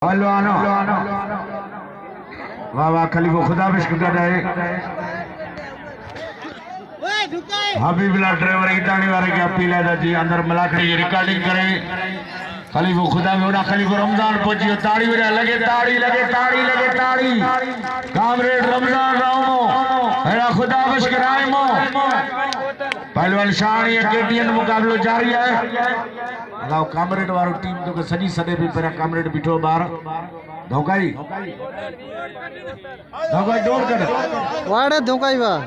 पहलवान वाह वाह खलीफो खुदा बिश्क गए हबीबुल्लाह ड्राइवर इतानी वाले के अपील है जी अंदर मलाखड़ी रिकॉर्डिंग करे खलीफो खुदा में उड़ा खलीफो रमजान पहुंची ताड़ी बजा लगे ताड़ी लगे ताड़ी लगे ताड़ी कामरेड रमजान रामो हेरा खुदा बिश्क रायमो पहलवान शान ये केटीएन मुकाबलो जारी है अलाउ कामरेड वारो टीम तो सजी सदे भी पर कामरेड बिठो बार धोकाई धोकाई दौड़ कर वाड़े धोकाई वाह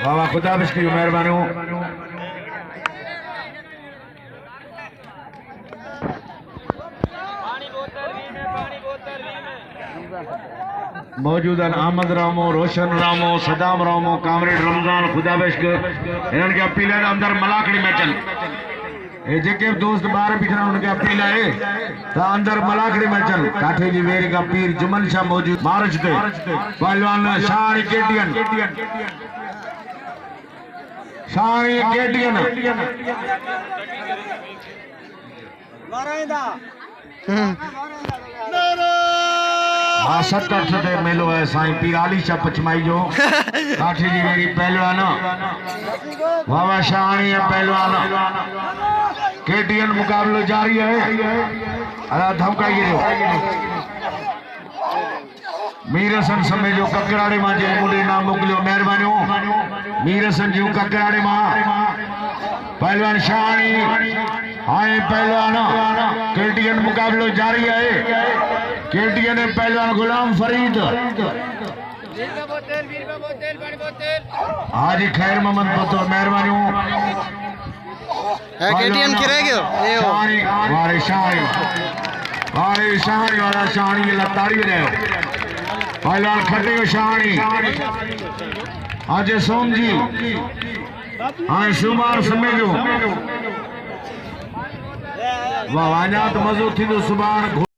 वाह खुदा बिश्क की मेहरबानी मौजूद अहमद रामो रोशन रामो सदाम रामो कामरेड रमजान खुदा बिश्क इन्हनि खे अपील है अंदर मलाखड़ी में चल ये जेके दोस्त बाहर बिठा उनके अपील है तो अंदर मलाखड़ी में चल काठे जी वेरी का पीर जुमन शाह मौजूद मार्च ते पहलवान शानी केटीएन शानी केटीएन हाँ 7-8 मेलो है साईं पीर आली शाह पचमाई जो काठे जी वेरी पहलवान वाह शानी है पहलवान केटीएन मुकाबलो जारी है अला धमकाइए मीर हसन समय जो ककराड़े मां जे मुंडे नाम मोकलियो मेहरबानी मीर हसन जो ककराड़े मां पहलवान शानी हाय पहलवान केटीएन मुकाबलो जारी है केटीएन पहलवान गुलाम फरीद हाजी खैर मोहम्मद बतो मेहरबानी केटीएन किरे गयो शानी वारे शानी वाला शानी लताड़ी रहे पहलवान खटे शानी आज सोम जी हाँ सुमार समय जो वाह अञा तो मज़ो थी सुभाणे